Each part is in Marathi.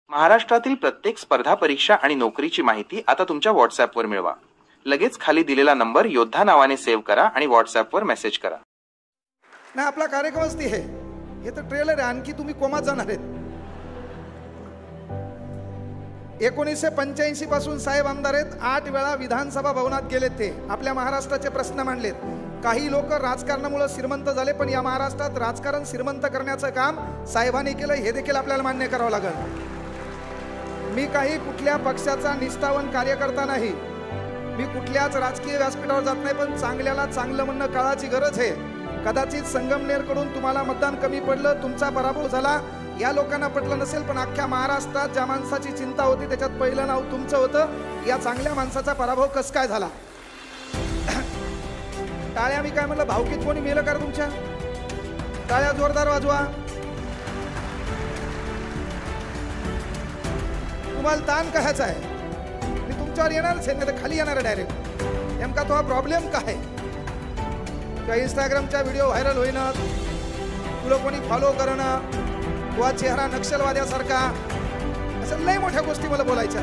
महाराष्ट्रातील प्रत्येक स्पर्धा परीक्षा आणि नोकरीची माहिती आता तुमच्या व्हॉट्सॲपवर मिळवा. लगेच खाली दिलेला नंबर योद्धा नावाने सेव्ह करा आणि व्हॉट्सॲपवर मेसेज करा. नाही, आपला कार्यक्रमच ती आहे. हे तर ट्रेलर आहे, आणखी तुम्ही कोमात जाणार आहेत. 1985 पासून साहेब आमदार आहेत. 8 वेळा विधानसभा भवनात गेलेत. ते आपल्या महाराष्ट्राचे प्रश्न मांडलेत. काही लोक राजकारणामुळे श्रीमंत झाले, पण या महाराष्ट्रात राजकारण श्रीमंत करण्याचं काम साहेबांनी केलं, हे देखील आपल्याला मान्य करावं लागेल. मी काही कुठल्या पक्षाचा निष्ठावान कार्यकर्ता नाही. मी कुठल्याच राजकीय व्यासपीठावर जात नाही, पण चांगल्याला चांगलं म्हणणं काळाची गरज आहे. कदाचित संगमनेरकडून तुम्हाला मतदान कमी पडलं, तुमचा पराभव झाला, या लोकांना पटलं नसेल, पण अख्ख्या महाराष्ट्रात ज्या माणसाची चिंता होती त्याच्यात पहिलं नाव तुमचं होतं. या चांगल्या माणसाचा पराभव कस काय झाला? टाळ्या, मी काय म्हणलं, भावकीत कोणी मेलं का तुमच्या? टाळ्या जोरदार वाजवा. तुम्हाला ताण कशाचा आहे? मी तुमच्यावर येणारच आहे, नाही तर खाली येणार डायरेक्ट. नेमका तो हा प्रॉब्लेम काय? किंवा इंस्टाग्रामच्या व्हिडिओ व्हायरल होईना, तुला कोणी फॉलो करणं, तुझा चेहरा नक्षलवाद्यासारखा, असं लय मोठ्या गोष्टी मला बोलायच्या.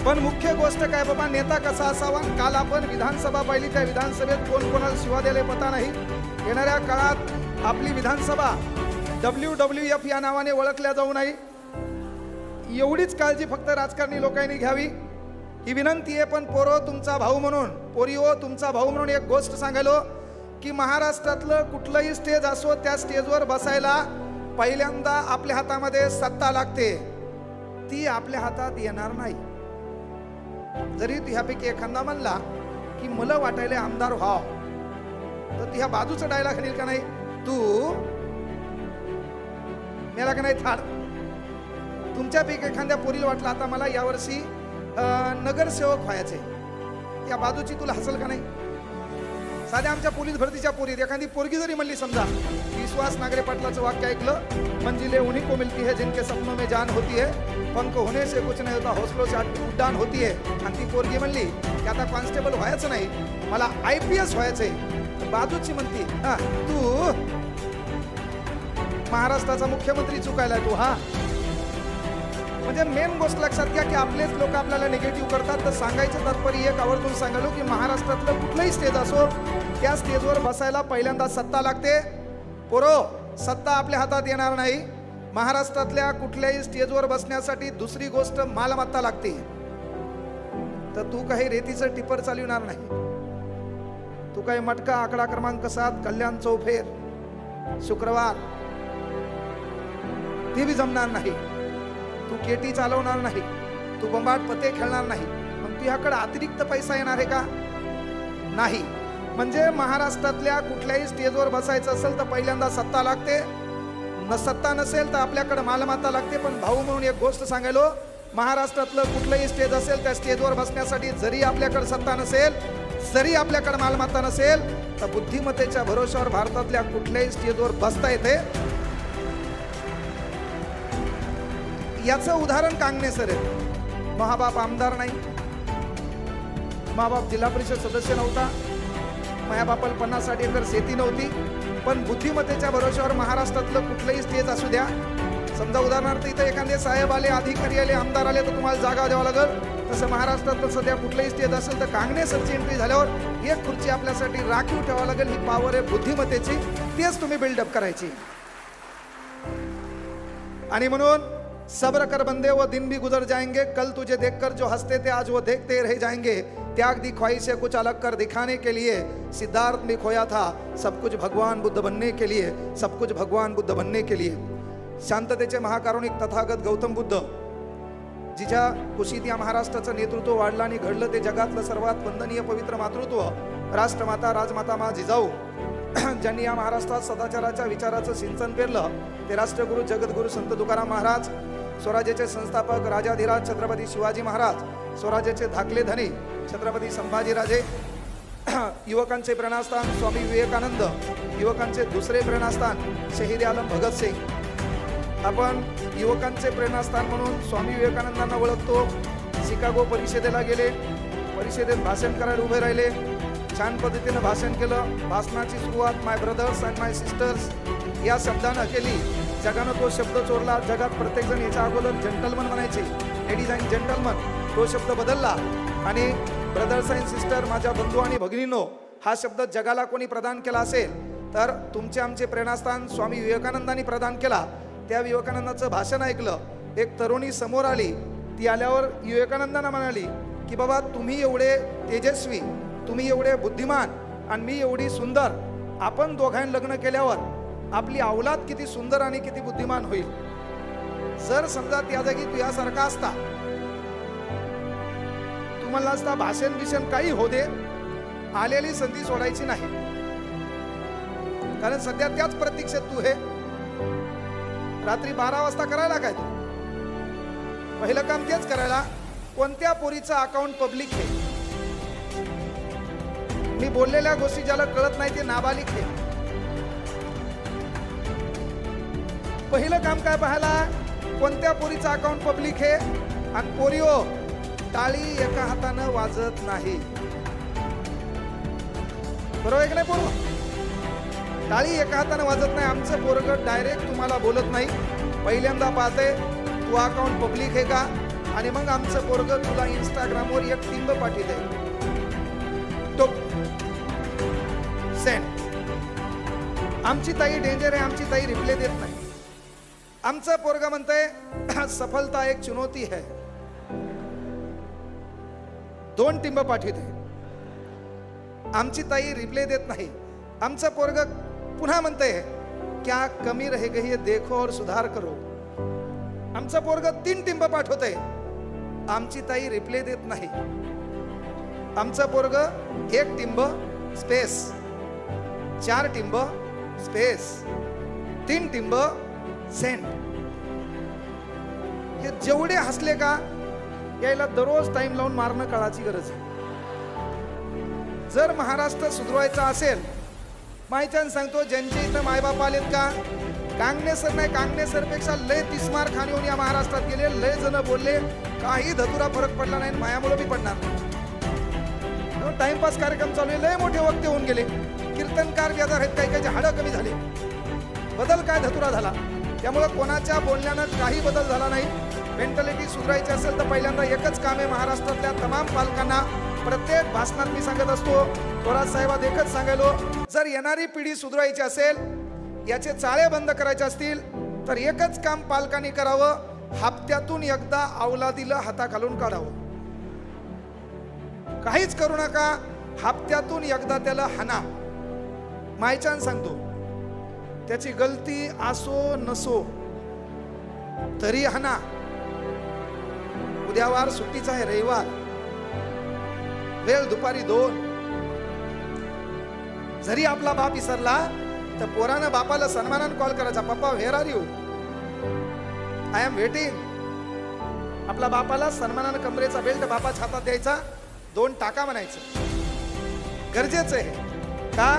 पण मुख्य गोष्ट काय बाबा, नेता कसा असावा. काल आपण विधानसभा पाहिली, त्या विधानसभेत कोण कोणाला शिवा द्यायला पता नाही. येणाऱ्या काळात आपली विधानसभा WWF या नावाने ओळखल्या जाऊ नये, एवढीच काळजी फक्त राजकारणी लोकांनी घ्यावी, ही विनंती आहे. पण पोरो तुमचा भाऊ म्हणून, पोरिओ तुमचा भाऊ म्हणून एक गोष्ट सांगायलो की महाराष्ट्रातलं कुठलंही स्टेज असो, त्या स्टेजवर बसायला पहिल्यांदा आपल्या हातामध्ये सत्ता लागते. ती आपल्या हातात येणार नाही. जरी ह्यापैकी एखादा म्हणला की मला वाटायला आमदार व्हाव, तर ह्या बाजूचा डायलॉग आणील का नाही, तू मेला का नाही थाड. तुमच्यापैकी एखाद्या पोरीला वाटलं आता मला यावर्षी नगरसेवक व्हायचे, या बाजूची तुला हसल का नाही? साध्या आमच्या पोलीस भरतीच्या पोरीत एखादी पोरगी जरी म्हणली, समजा विश्वास नागरे पाटलाचं वाक्य ऐकलं, मंजिले उन्हीं को मिलती है जिनके सपनों में जान होती है, पंख होने से कुछ नहीं होता, हौसलों से उड्डाण होती है. आणि ती पोरगी म्हणली की आता कॉन्स्टेबल व्हायचं नाही, मला IPS व्हायचंय, बाजूची म्हणती हा तू महाराष्ट्राचा मुख्यमंत्री चुकायला तू. हा म्हणजे मेन गोष्ट लक्षात घ्या की आपलेच लोक आपल्याला निगेटिव्ह करतात. तर सांगायचं तात्पर्य एक आवर्जून सांगालो की महाराष्ट्रातलं कुठलंही स्टेज असो, त्या स्टेजवर बसायला पहिल्यांदा सत्ता लागते. पोरो, सत्ता आपल्या हातात येणार नाही. महाराष्ट्रातल्या कुठल्याही स्टेजवर बसण्यासाठी दुसरी गोष्ट मालमत्ता लागते. तर तू काही रेतीचं टिपर चालवणार नाही. तू काही मटका आकडा क्रमांक 7 कल्याण चौफेर शुक्रवार ते बी जमणार नाही. तू केटी चालवणार नाही, तू बंबाट पते खेळणार नाही. मग तुझ्याकडे अतिरिक्त पैसा येणार आहे का? नाही. म्हणजे महाराष्ट्रातल्या कुठल्याही स्टेजवर बसायचं असेल तर पहिल्यांदा सत्ता लागते. सत्ता नसेल तर आपल्याकडे मालमत्ता लागते. पण भाऊ म्हणून एक गोष्ट सांगायलो, महाराष्ट्रातलं कुठलंही स्टेज असेल त्या स्टेजवर बसण्यासाठी जरी आपल्याकडे सत्ता नसेल, जरी आपल्याकडे मालमत्ता नसेल, तर बुद्धिमत्तेच्या भरोश्यावर भारतातल्या कुठल्याही स्टेजवर बसता येते. याचं उदाहरण कांगणे सर आहे. महाबाप आमदार नाही, महाबाप जिल्हा परिषद सदस्य नव्हता, माझ्या बापाला 50-60 एकर शेती नव्हती, पण बुद्धिमत्तेच्या भरोश्यावर महाराष्ट्रातलं कुठलंही स्टेज असू द्या. समजा उदाहरणार्थ इथं एखादे साहेब आले, अधिकारी आले, आमदार आले, तर तुम्हाला जागा द्यावा लागेल. तसं महाराष्ट्रातलं सध्या कुठलंही स्टेज असेल तर कांगणे सरची एंट्री झाल्यावर एक खुर्ची आपल्यासाठी राखीव ठेवावं लागेल. ही पॉवर आहे बुद्धिमत्तेची, तेच तुम्ही बिल्डअप करायची. आणि म्हणून सब्र कर बंदे, वो दिन भी गुजर जाएंगे, कल तुझे देखकर जो हंसते थे आज वो देखते रह जाएंगे, त्याग दी ख्वाहिशें कुछ अलग कर दिखाने के लिए, सिद्धार्थ में खोया था सब कुछ भगवान बुद्ध बनने के लिए, सब कुछ भगवान बुद्ध बनने के लिए. शांततेचे महाकारुणिक तथागत गौतम बुद्ध, जिच्या कुशीत या महाराष्ट्राचं नेतृत्व वाढलं आणि घडलं ते जगातलं सर्वात वंदनीय पवित्र मातृत्व राष्ट्रमाता राजमाता मा जिजाऊ, ज्यांनी या महाराष्ट्रात सदाचाराच्या विचाराचं सिंचन पेरलं, ते राष्ट्रगुरु जगद्गुरु संत तुकाराम महाराज, स्वराज्याचे संस्थापक राजाधिराज छत्रपती शिवाजी महाराज, स्वराज्याचे धाकले धनी छत्रपती संभाजीराजे, युवकांचे प्रेरणास्थान स्वामी विवेकानंद, युवकांचे दुसरे प्रेरणास्थान शहीद आलम भगतसिंग. आपण युवकांचे प्रेरणास्थान म्हणून स्वामी विवेकानंदांना ओळखतो. शिकागो परिषदेला गेले, परिषदेत भाषण करायला उभे राहिले, छान पद्धतीने भाषण केलं. भाषणाची सुरुवात माय ब्रदर्स अँड माय सिस्टर्स या शब्दानं केली. जगानं तो शब्द चोरला. जगात प्रत्येकजण याच्या अगोदर जेंटलमन म्हणायचे, लेडीज अँड जेंटलमन. तो शब्द बदलला आणि ब्रदर्स अँड सिस्टर, माझ्या बंधू आणि भगिनींनो, हा शब्द जगाला कोणी प्रदान केला असेल तर तुमचे आमचे प्रेरणास्थान स्वामी विवेकानंदांनी प्रदान केला. त्या विवेकानंदाचं भाषण ऐकलं. एक तरुणी समोर आली. ती आल्यावर विवेकानंदांना म्हणाली की बाबा, तुम्ही एवढे तेजस्वी, तुम्ही एवढे बुद्धिमान आणि मी एवढी सुंदर, आपण दोघांनी लग्न केल्यावर आपली औलाद किती सुंदर आणि किती बुद्धिमान होईल. जर समजा त्या जागी तू यासारखा असता, तुम्हाला असता भाषण बिषण काही हो दे, आलेली संधी सोडायची नाही. कारण सध्या त्याच प्रतीक्षेत तू हे. रात्री 12 वाजता करायला काय तू? पहिलं काम तेच करायला. कोणत्या पोरीचं अकाउंट पब्लिक आहे? मी बोललेल्या गोष्टी ज्याला कळत नाही ते नाबालिक आहे. पहिलं काम काय पाहायला, कोणत्या पोरीचं अकाउंट पब्लिक आहे. आणि पोरिओ, टाळी एका हातानं वाजत नाही. बरोबर आहे की नाही पोरं? टाळी एका हातानं वाजत नाही. आमचं पोरग डायरेक्ट तुम्हाला बोलत नाही, पहिल्यांदा पाहते तू अकाउंट पब्लिक आहे का, आणि मग आमचं पोरग तुला इंस्टाग्रामवर एक टिंब पाठवते, तो सेंड. आमची ताई डेंजर आहे, आमची ताई रिप्लाय देत नाही. आमचं पोरग म्हणतंय सफलता एक चुनौती है, 2 टिंब पाठवते. आमची ताई रिप्लाय देत नाही. आमचं पोरग पुन्हा म्हणतंय क्या कमी रह गई है देखो और सुधार करो. आमचं पोरग 3 टिंब पाठवतंय. आमची ताई रिप्लाय देत नाही. आमचं पोरग 1 टिंब स्पेस, 4 टिंब स्पेस, 3 टिंब सेंड. हे जेवढे हसले का, यायला दररोज टाइम लावून मारणं काळाची गरज आहे. जर महाराष्ट्र सुधरवायचा असेल, माहिती सांगतो, ज्यांचे इथं मायबाप आलेत का, कांगणेसर नाही, कांगणेसरपेक्षा लय तिस्मार खाणी होऊन या महाराष्ट्रात गेले. लय जण बोलले, काही धतुरा फरक पडला नाही, मायामुळे बी पडणार नाही. टाइमपास कार्यक्रम चालू आहे, लय मोठे वक्ते होऊन गेले. कीर्तनकार बेजार आहेत, काही काही हाडं कमी झाले. बदल काय धतुरा झाला. त्यामुळे कोणाच्या बोलण्यानं काही बदल झाला नाही. मेंटॅलिटी सुधारायची असेल तर पहिल्यांदा एकच काम आहे महाराष्ट्रातल्या तमाम पालकांना. प्रत्येक भाषणात मी सांगत असतो, थोरात साहेबात एकच सांगायलो, जर येणारी पिढी सुधारायची असेल, याचे चाळे बंद करायचे असतील तर एकच काम पालकांनी करावं, हप्त्यातून एकदा औलादीला हाताखालून काढावं. काहीच करू नका, हप्त्यातून एकदा त्याला हाना. मायचान सांगतो, त्याची गलती असो नसो तरी हाना. उद्यावार सुट्टीचा आहे, रविवार, वेळ दुपारी 2. जरी आपला बाप विसरला तर पोरानं बापाला सन्मानानं कॉल करायचा, पप्पा where are you, I am waiting. आपला बापाला सन्मानानं कमरेचा बेल्ट बापाच्या हातात द्यायचा, 2 टाका म्हणायचं. गरजेचं आहे का?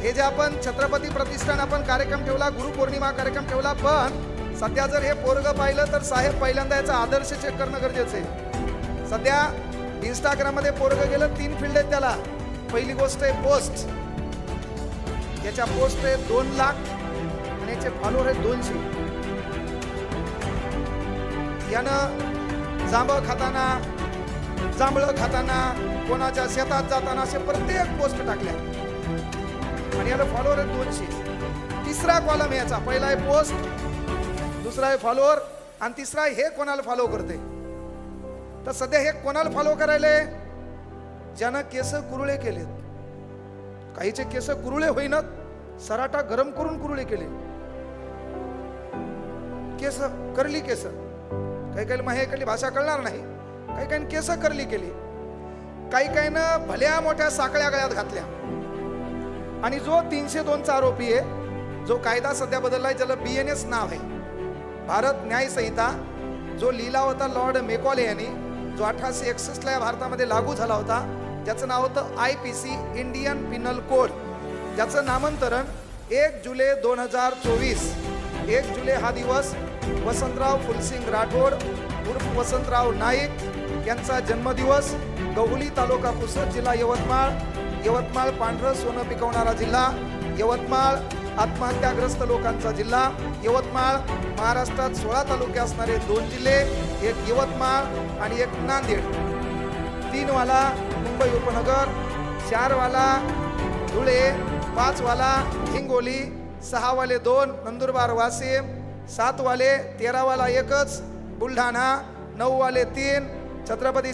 हे जे आपण छत्रपती प्रतिष्ठान आपण कार्यक्रम ठेवला, गुरुपौर्णिमा कार्यक्रम ठेवला, पण सध्या जर हे पोरग पाहिलं तर साहेब पहिल्यांदा याचा आदर्श चेक करणं गरजेचं आहे. सध्या इंस्टाग्राममध्ये पोरग गेलं, 3 फील्ड आहेत त्याला. पहिली गोष्ट आहे पोस्ट. याच्या पोस्ट आहे 2 लाख आणि याचे फॉलोअर आहेत 200. यानं जांभळं खाताना, कोणाच्या शेतात जाताना असे प्रत्येक पोस्ट टाकल्या आणि याला फॉलोअर आहेत 200. तिसरा कॉलम याचा, पहिला आहे पोस्ट, दुसरा आहे फॉलोअर आणि तिसरा हे कोणाला फॉलो करते. तर सध्या हे कोणाला फॉलो करायले, ज्यानं केस कुरुळे केलेत. काहीचे केस कुरुळे होईनात, सराटा गरम करून कुरुळे केले. केस करली, केस काही काही माहिती भाषा कळणार नाही, काही काही केस करली केली, काही काहीनं भल्या मोठ्या साकळ्या गळ्यात घातल्या. आणि जो 302चा आरोपी आहे, जो कायदा सध्या बदललाय, ज्याला BNS नाव आहे, भारत न्याय संहिता, जो लिहिला होता लॉर्ड मेकॉले यांनी, जो 1861 या भारतामध्ये लागू झाला होता, ज्याचं नाव होतं IPC, इंडियन पिनल कोड, ज्याचं नामांतरण 1 जुलै 2024. 1 जुलै हा दिवस वसंतराव फुलसिंग राठोड उर्फ वसंतराव नाईक यांचा जन्मदिवस. गहुली तालुका पुसद, जिल्हा यवतमाळ. यवतमाळ पांढरं सोनं पिकवणारा जिल्हा. यवतमाळ आत्महत्याग्रस्त लोकांचा जिल्हा यवतमाळ. महाराष्ट्रात 16 तालुके असणारे 2 जिल्हे, एक यवतमाळ आणि एक नांदेड. 3 वाला मुंबई उपनगर, 4 वाला धुळे, 5 वाला हिंगोली, 6 वाले 2 नंदुरबार वाशिम, 7 वाले 13 वाला एकच बुलढाणा, 9 वाले 3 छत्रपती